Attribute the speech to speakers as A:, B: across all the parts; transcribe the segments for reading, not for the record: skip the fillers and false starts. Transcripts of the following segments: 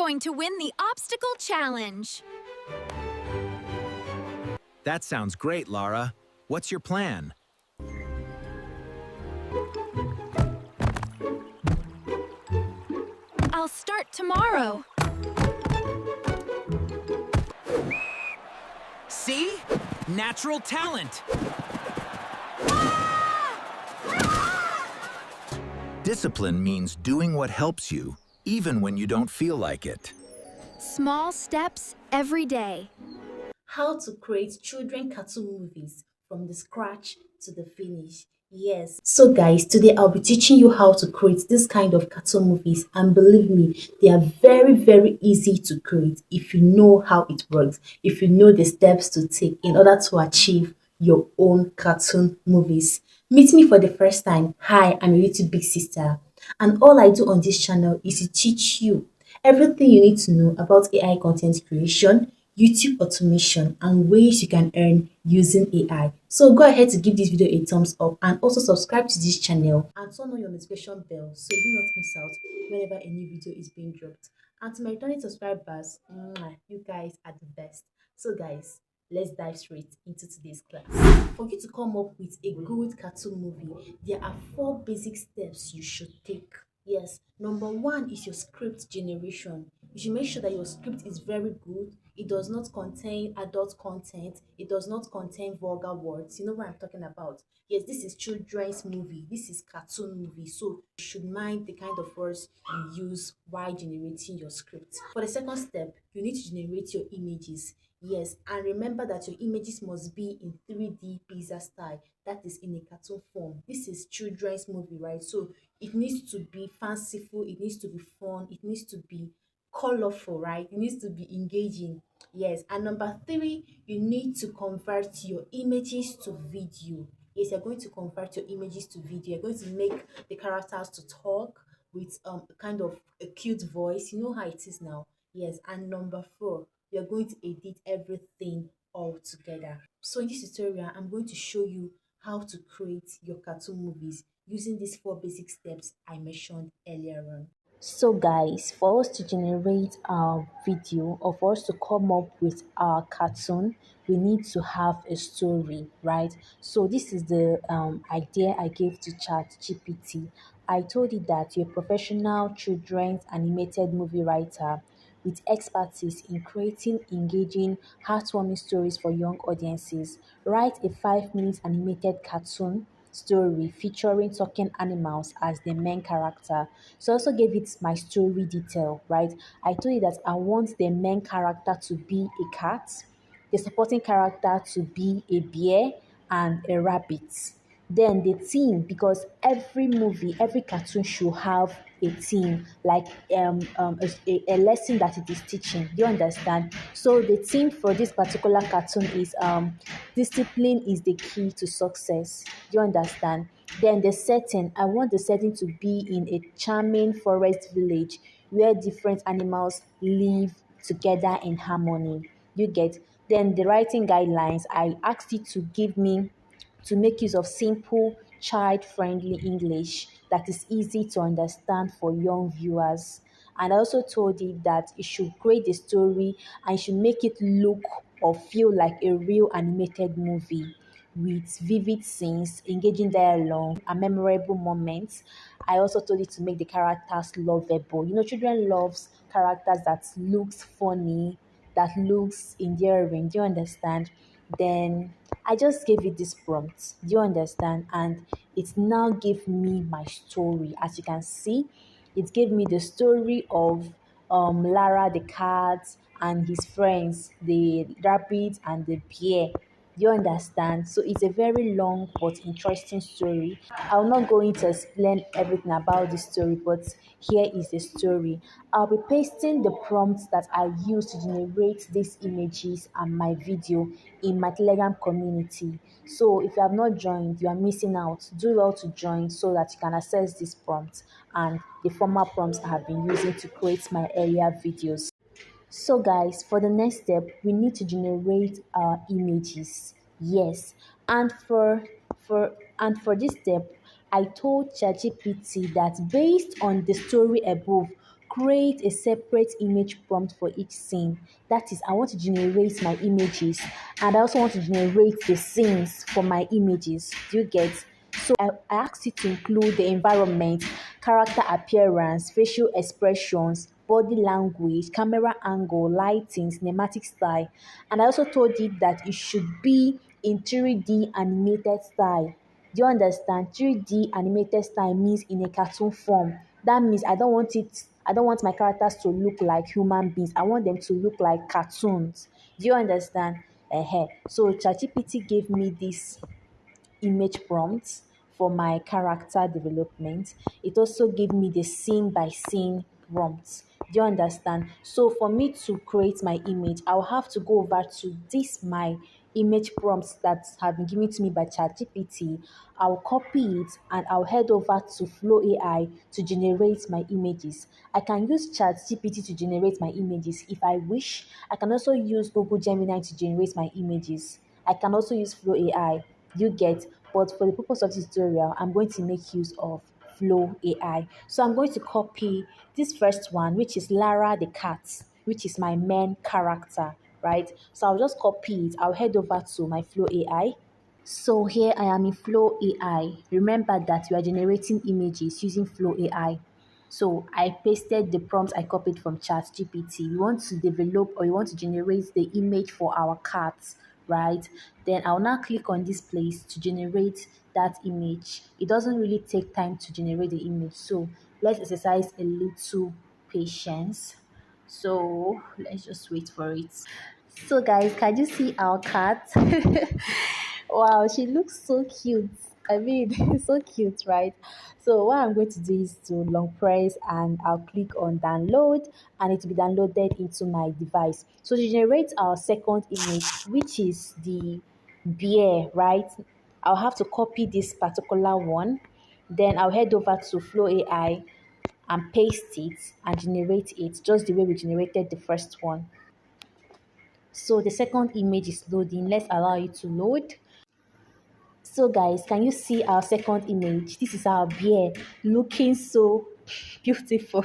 A: going to win the obstacle challenge.
B: That sounds great, Lara. What's your plan?
A: I'll start tomorrow.
B: See? Natural talent. Discipline means doing what helps you, even when you don't feel like it.
A: Small steps every day.
C: How to create children cartoon movies from the scratch to the finish. Yes. So guys, today I'll be teaching you how to create this kind of cartoon movies, and believe me, they are very easy to create if you know how it works, if you know the steps to take in order to achieve your own cartoon movies. Meet me for the first time. Hi, I'm your little big sister, and all I do on this channel is to teach you everything you need to know about AI content creation, YouTube automation, and ways you can earn using AI. So go ahead to give this video a thumbs up and also subscribe to this channel and turn on your notification bell so you do not miss out whenever a new video is being dropped. And to my returning subscribers, you guys are the best. So guys, let's dive straight into today's class. For you to come up with a good cartoon movie, there are 4 basic steps you should take. Yes, number 1 is your script generation. You should make sure that your script is very good. It does not contain adult content. It does not contain vulgar words. You know what I'm talking about. Yes, this is children's movie. This is cartoon movie. So you should mind the kind of words you use while generating your script. For the second step, you need to generate your images. Yes, and remember that your images must be in 3D pizza style. That is in a cartoon form. This is children's movie, right? So it needs to be fanciful, it needs to be fun, it needs to be colorful, right? It needs to be engaging. Yes, and number 3, you need to convert your images to video. Yes, you're going to convert your images to video. You're going to make the characters to talk with a kind of a cute voice. You know how it is now. Yes, and number 4, you're going to edit everything all together. So in this tutorial, I'm going to show you how to create your cartoon movies using these 4 basic steps I mentioned earlier on.
D: So guys, for us to generate our video or for us to come up with our cartoon, we need to have a story, right? So this is the idea I gave to ChatGPT. I told it that you're a professional children's animated movie writer with expertise in creating engaging, heartwarming stories for young audiences. Write a 5 minute animated cartoon story featuring talking animals as the main character. So I also gave it my story detail, right? I told you that I want the main character to be a cat, the supporting character to be a bear and a rabbit. Then the theme, because every movie, every cartoon should have a theme, like a lesson that it is teaching. Do you understand? So the theme for this particular cartoon is discipline is the key to success. Do you understand? Then the setting, I want the setting to be in a charming forest village where different animals live together in harmony. You get? Then the writing guidelines, I asked you to give me to make use of simple, child-friendly English that is easy to understand for young viewers. And I also told it that it should create a story and it should make it look or feel like a real animated movie with vivid scenes, engaging dialogue, and memorable moments. I also told it to make the characters lovable. You know, children loves characters that looks funny, that looks endearing. Do you understand? Then I just gave it this prompt. Do you understand? And it now gave me my story. As you can see, it gave me the story of Lara the cat and his friends, the rabbit and the bear. Do you understand? So it's a very long but interesting story. I'll not go into explain everything about the story, but here is the story. I'll be pasting the prompts that I use to generate these images and my video in my Telegram community. So if you have not joined, you are missing out. Do well to join so that you can access these prompts and the former prompts I have been using to create my earlier videos. So guys, for the next step, we need to generate our images. Yes, and for this step, I told ChatGPT that based on the story above, create a separate image prompt for each scene. That is, I want to generate my images and I also want to generate the scenes for my images. Do you get? So I asked it to include the environment, character appearance, facial expressions, body language, camera angle, lighting, cinematic style. And I also told it that it should be in 3D animated style. Do you understand? 3D animated style means in a cartoon form. That means I don't want my characters to look like human beings. I want them to look like cartoons. Do you understand? So ChatGPT gave me this image prompts for my character development. It also gave me the scene by scene prompts. Do you understand? So for me to create my image, I'll have to go over to this my image prompts that have been given to me by ChatGPT. I'll copy it and I'll head over to Flow AI to generate my images. I can use ChatGPT to generate my images if I wish. I can also use Google Gemini to generate my images. I can also use Flow AI. You get? But for the purpose of this tutorial, I'm going to make use of Flow AI. So I'm going to copy this first one, which is Lara the cat, which is my main character, right? So I'll just copy it. I'll head over to my Flow AI. So here I am in Flow AI. Remember that we are generating images using Flow AI. So I pasted the prompt I copied from ChatGPT. You want to develop or you want to generate the image for our cats, right? Then I'll now click on this place to generate that image. It doesn't really take time to generate the image. So let's exercise a little patience. So let's just wait for it. So guys, can you see our cat? Wow, she looks so cute. I mean, so cute, right? So what I'm going to do is to long press and I'll click on download and it will be downloaded into my device. So to generate our second image, which is the bear, right? I'll have to copy this particular one. Then I'll head over to Flow AI and paste it and generate it just the way we generated the first one. So the second image is loading. Let's allow it to load. So guys, can you see our second image? This is our bear looking so beautiful.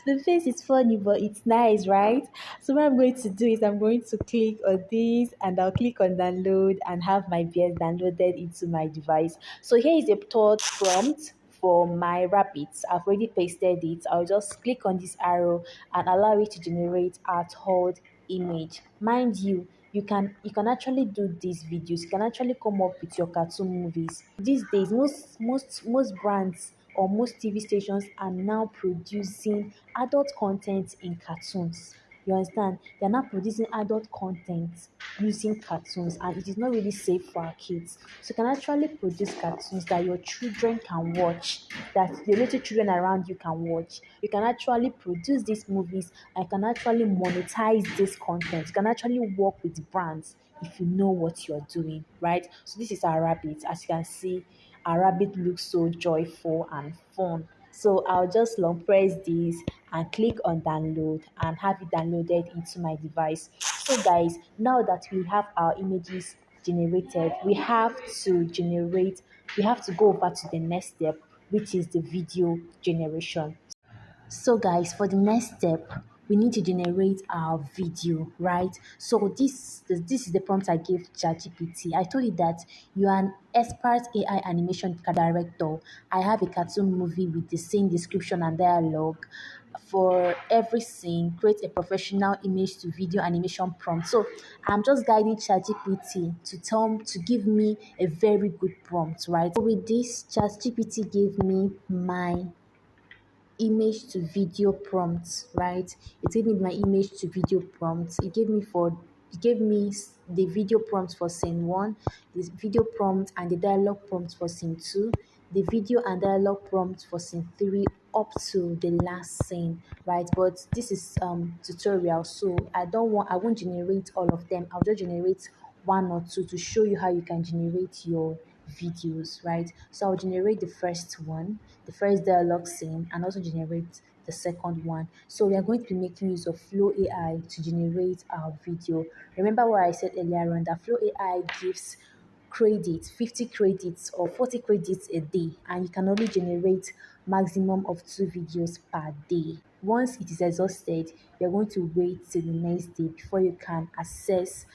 D: The face is funny, but it's nice, right? So what I'm going to do is I'm going to click on this and I'll click on download and have my beard downloaded into my device. So here is a third prompt for my rabbits. I've already pasted it. I'll just click on this arrow and allow it to generate our third image. Mind you, you can actually do these videos. You can actually come up with your cartoon movies. These days, most brands or most TV stations are now producing adult content in cartoons. You understand? They're now producing adult content using cartoons, and it is not really safe for our kids. So you can actually produce cartoons that your children can watch, that the little children around you can watch. You can actually produce these movies and can actually monetize this content. You can actually work with brands if you know what you're doing, right? So this is our rabbit. As you can see, our rabbit looks so joyful and fun. So I'll just long press this and click on download and have it downloaded into my device. So guys, now that we have our images generated, we have to go over to the next step, which is the video generation. So guys, for the next step, we need to generate our video, right? So this is the prompt I gave ChatGPT. I told it that you are an expert AI animation director. I have a cartoon movie with the same description and dialogue. For every scene, create a professional image to video animation prompt. So I'm just guiding ChatGPT to give me a very good prompt, right? So with this, ChatGPT gave me my image to video prompts, right? It gave me my image to video prompts. It gave me the video prompt for scene one, the video prompt and the dialogue prompt for scene two, the video and dialogue prompt for scene three up to the last scene, right? But this is tutorial, so I won't generate all of them. I'll just generate one or two to show you how you can generate your videos, right? So I'll generate the first one, the first dialogue scene, and also generate the second one. So we are going to be making use of Flow AI to generate our video. Remember what I said earlier on, that Flow AI gives credits, 50 credits or 40 credits a day, and you can only generate maximum of 2 videos per day. Once it is exhausted, you're going to wait till the next day before you can access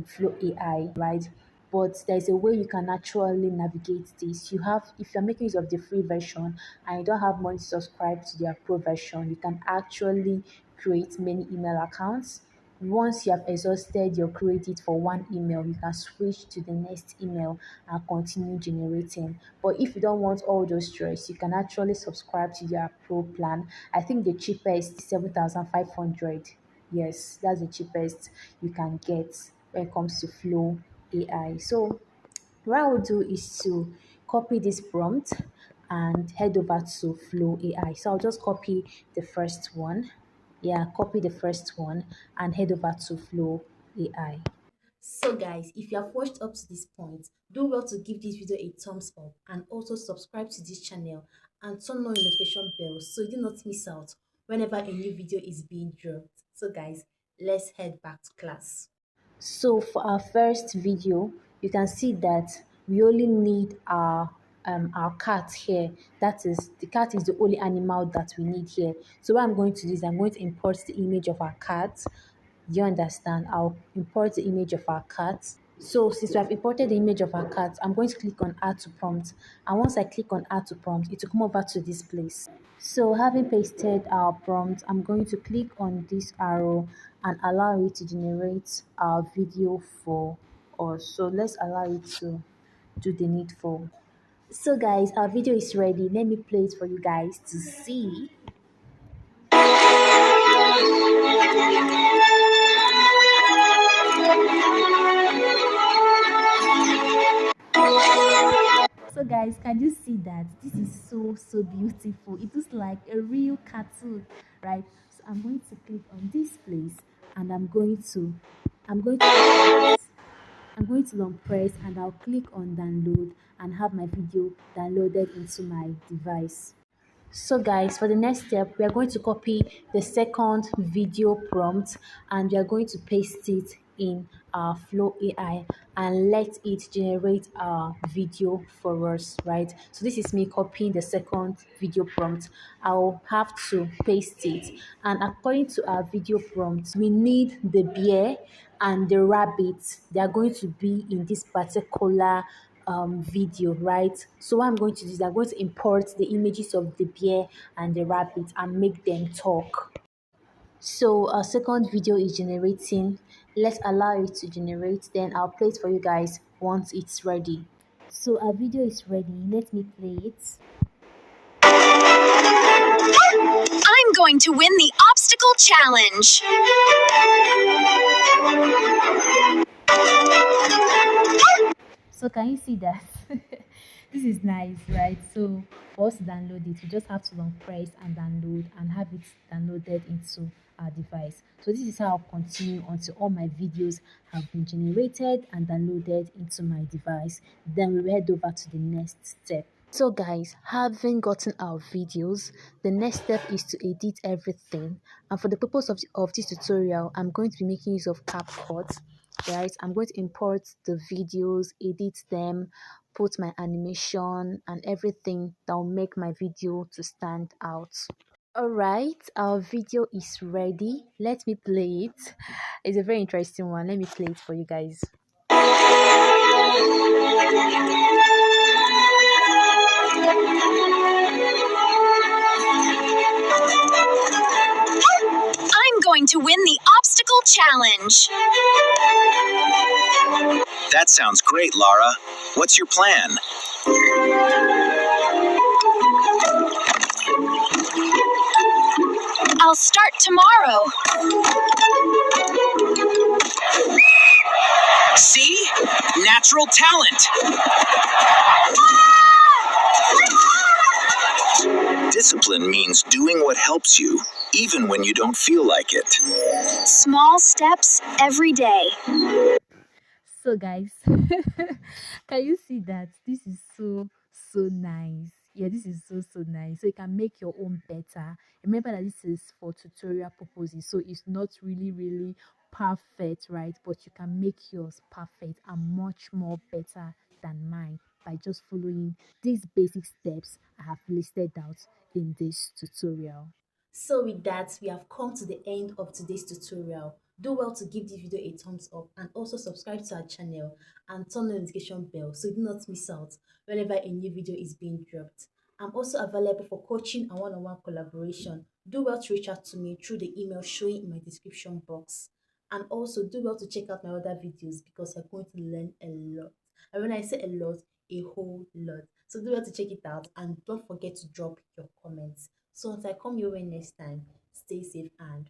D: Flow AI, right? But there's a way you can actually navigate this. You have, if you're making use of the free version and you don't have money to subscribe to their pro version, you can actually create many email accounts. Once you have exhausted your credit for one email, you can switch to the next email and continue generating. But if you don't want all those stress, you can actually subscribe to their pro plan. I think the cheapest is 7,500. Yes, that's the cheapest you can get when it comes to Flow AI. So what I will do is to copy this prompt and head over to Flow AI. So I'll just copy the first one. Yeah, copy the first one and head over to Flow AI.
C: So guys, if you have watched up to this point, do well to give this video a thumbs up and also subscribe to this channel and turn on notification bell so you do not miss out whenever a new video is being dropped. So guys, let's head back to class.
D: So for our first video, you can see that we only need our cat here. That is, the cat is the only animal that we need here. So what I'm going to do is I'm going to import the image of our cat. Do you understand? I'll import the image of our cat. So since we have imported the image of our cat, I'm going to click on add to prompt. And once I click on add to prompt, it will come over to this place. So having pasted our prompt, I'm going to click on this arrow and allow it to generate our video for us. So let's allow it to do the needful. So guys, our video is ready. Let me play it for you guys to see. So guys, can you see that this is so beautiful? It looks like a real cartoon, right? So I'm going to click on this place and I'm going to long press and I'll click on download and have my video downloaded into my device. So guys, for the next step, we are going to copy the second video prompt and we are going to paste it in our Flow AI and let it generate our video for us, right? So this is me copying the second video prompt. I'll have to paste it. And according to our video prompt, we need the bear and the rabbit. They are going to be in this particular video, right? So what I'm going to do is I'm going to import the images of the bear and the rabbit and make them talk. So our second video is generating. Let's allow it to generate, then I'll play it for you guys once it's ready. So our video is ready. Let me play it.
A: I'm going to win the obstacle challenge.
D: So can you see that? This is nice, right? So for us to download it, we just have to long press and download and have it downloaded into our device. So this is how I'll continue until all my videos have been generated and downloaded into my device. Then we'll head over to the next step. So guys, having gotten our videos, the next step is to edit everything. And for the purpose of this tutorial, I'm going to be making use of CapCut. Right, I'm going to import the videos, edit them, put my animation and everything that will make my video to stand out. All right, our video is ready. Let me play it. It's a very interesting one. Let me play it for you guys.
A: I'm going to win the obstacle challenge.
B: That sounds great, Lara. What's your plan?
A: I'll start tomorrow.
B: See? Natural talent. Discipline means doing what helps you, even when you don't feel like it.
A: Small steps every day.
D: So guys, can you see that this is so nice? Yeah, this is so nice. So you can make your own better. Remember that this is for tutorial purposes, so it's not really perfect, right? But you can make yours perfect and much more better than mine by just following these basic steps I have listed out in this tutorial.
C: So with that, we have come to the end of today's tutorial. Do well to give this video a thumbs up and also subscribe to our channel and turn the notification bell so you do not miss out whenever a new video is being dropped. I'm also available for coaching and one-on-one collaboration. Do well to reach out to me through the email showing in my description box. And also do well to check out my other videos because you're going to learn a lot. And when I say a lot, a whole lot. So do well to check it out and don't forget to drop your comments. So until I come your way next time, stay safe and